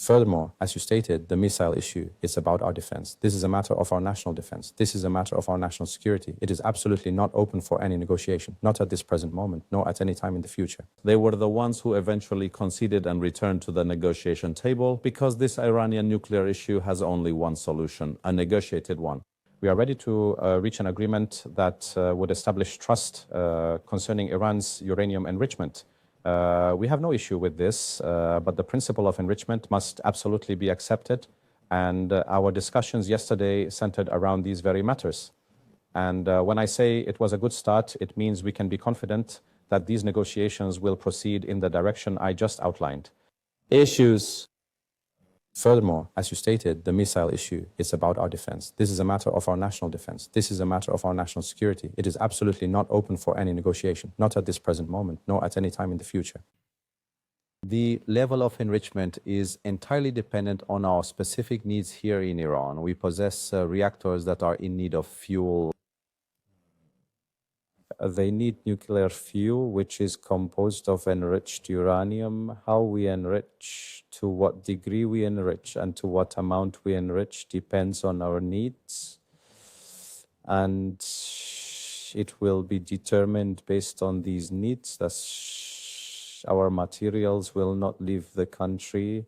Furthermore, as you stated, the missile issue is about our defense. This is a matter of our national defense. This is a matter of our national security. It is absolutely not open for any negotiation, not at this present moment, nor at any time in the future. They were the ones who eventually conceded and returned to the negotiation table because this Iranian nuclear issue has only one solution, a negotiated one. We are ready to reach an agreement that would establish trust concerning Iran's uranium enrichment. We have no issue with this, but the principle of enrichment must absolutely be accepted. And our discussions yesterday centered around these very matters. And when I say it was a good start, it means we can be confident that these negotiations will proceed in the direction I just outlined. Furthermore, as you stated, the missile issue is about our defense. This is a matter of our national defense. This is a matter of our national security. It is absolutely not open for any negotiation, not at this present moment, nor at any time in the future. The level of enrichment is entirely dependent on our specific needs here in Iran. We possess reactors that are in need of fuel. They need nuclear fuel, which is composed of enriched uranium. How we enrich, to what degree we enrich, and to what amount we enrich depends on our needs. And it will be determined based on these needs. Thus, our materials will not leave the country.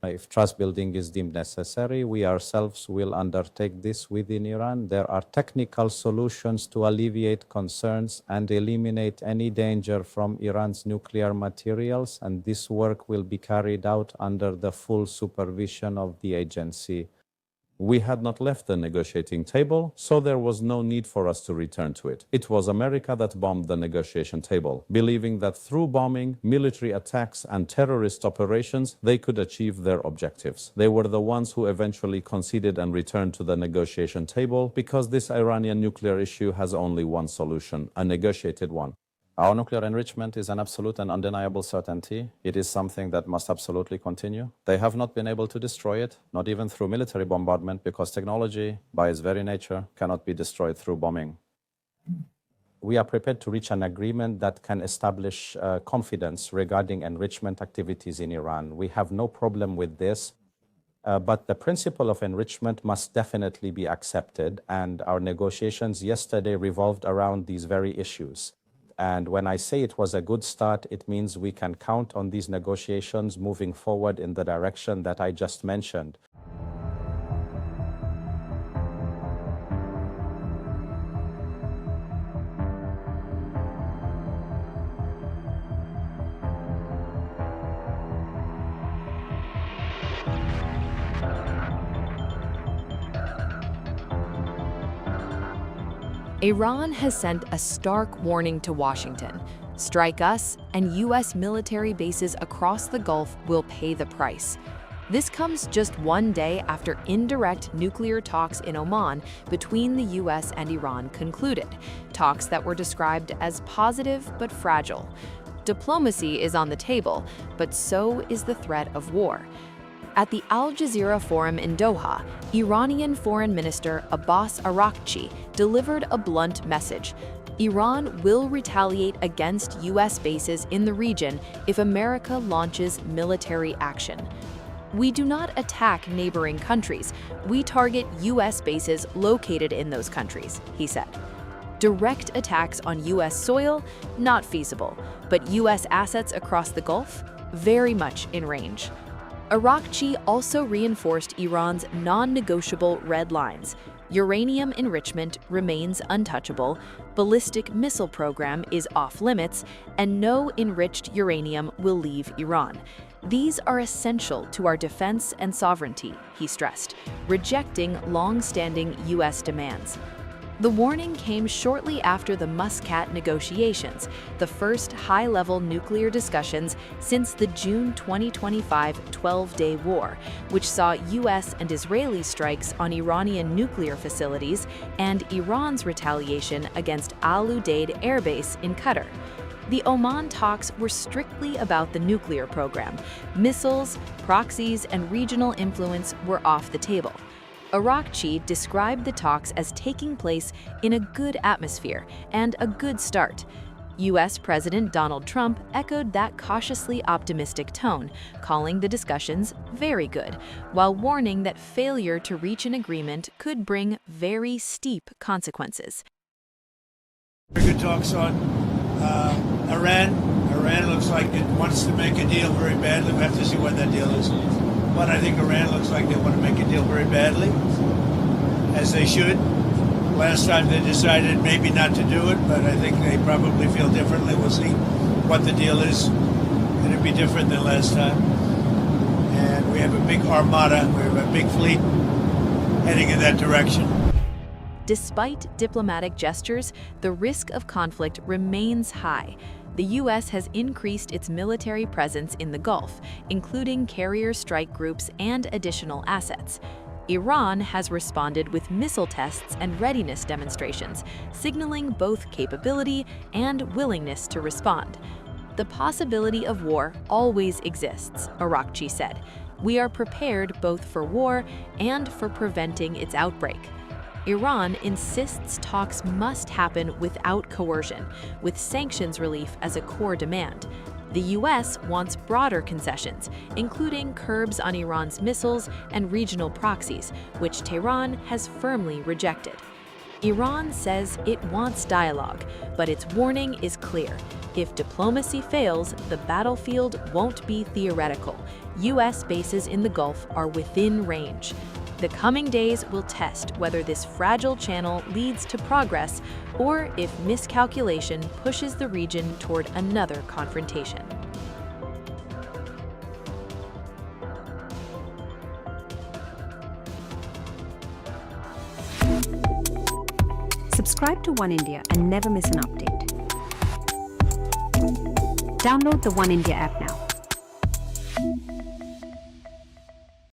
If trust building is deemed necessary, we ourselves will undertake this within Iran. There are technical solutions to alleviate concerns and eliminate any danger from Iran's nuclear materials, and this work will be carried out under the full supervision of the agency. We had not left the negotiating table, so there was no need for us to return to it. It was America that bombed the negotiation table, believing that through bombing, military attacks, and terrorist operations, they could achieve their objectives. They were the ones who eventually conceded and returned to the negotiation table because this Iranian nuclear issue has only one solution, a negotiated one. Our nuclear enrichment is an absolute and undeniable certainty. It is something that must absolutely continue. They have not been able to destroy it, not even through military bombardment, because technology, by its very nature, cannot be destroyed through bombing. We are prepared to reach an agreement that can establish confidence regarding enrichment activities in Iran. We have no problem with this, but the principle of enrichment must definitely be accepted, and our negotiations yesterday revolved around these very issues. And when I say it was a good start, it means we can count on these negotiations moving forward in the direction that I just mentioned. Iran has sent a stark warning to Washington. Strike us, and U.S. military bases across the Gulf will pay the price. This comes just one day after indirect nuclear talks in Oman between the U.S. and Iran concluded, talks that were described as positive but fragile. Diplomacy is on the table, but so is the threat of war. At the Al Jazeera Forum in Doha, Iranian Foreign Minister Abbas Araghchi delivered a blunt message. Iran will retaliate against U.S. bases in the region if America launches military action. We do not attack neighboring countries. We target U.S. bases located in those countries, he said. Direct attacks on U.S. soil, not feasible, but U.S. assets across the Gulf, very much in range. Araghchi also reinforced Iran's non-negotiable red lines. Uranium enrichment remains untouchable, ballistic missile program is off-limits, and no enriched uranium will leave Iran. These are essential to our defense and sovereignty, he stressed, rejecting long-standing U.S. demands. The warning came shortly after the Muscat negotiations, the first high-level nuclear discussions since the June 2025 12-day war, which saw U.S. and Israeli strikes on Iranian nuclear facilities and Iran's retaliation against Al Udeid Air Base in Qatar. The Oman talks were strictly about the nuclear program. Missiles, proxies, and regional influence were off the table. Araghchi described the talks as taking place in a good atmosphere and a good start. U.S. President Donald Trump echoed that cautiously optimistic tone, calling the discussions very good, while warning that failure to reach an agreement could bring very steep consequences. Very good talks on Iran. Iran looks like it wants to make a deal very badly. We have to see what that deal is. But I think Iran looks like they want to make a deal very badly, as they should. Last time they decided maybe not to do it, but I think they probably feel differently. We'll see what the deal is. It'll be different than last time. And we have a big armada, we have a big fleet heading in that direction. Despite diplomatic gestures, the risk of conflict remains high. The U.S. has increased its military presence in the Gulf, including carrier strike groups and additional assets. Iran has responded with missile tests and readiness demonstrations, signaling both capability and willingness to respond. The possibility of war always exists, Araghchi said. We are prepared both for war and for preventing its outbreak. Iran insists talks must happen without coercion, with sanctions relief as a core demand. The U.S. wants broader concessions, including curbs on Iran's missiles and regional proxies, which Tehran has firmly rejected. Iran says it wants dialogue, but its warning is clear. If diplomacy fails, the battlefield won't be theoretical. U.S. bases in the Gulf are within range. The coming days will test whether this fragile channel leads to progress or if miscalculation pushes the region toward another confrontation. Subscribe to One India and never miss an update. Download the One India app now.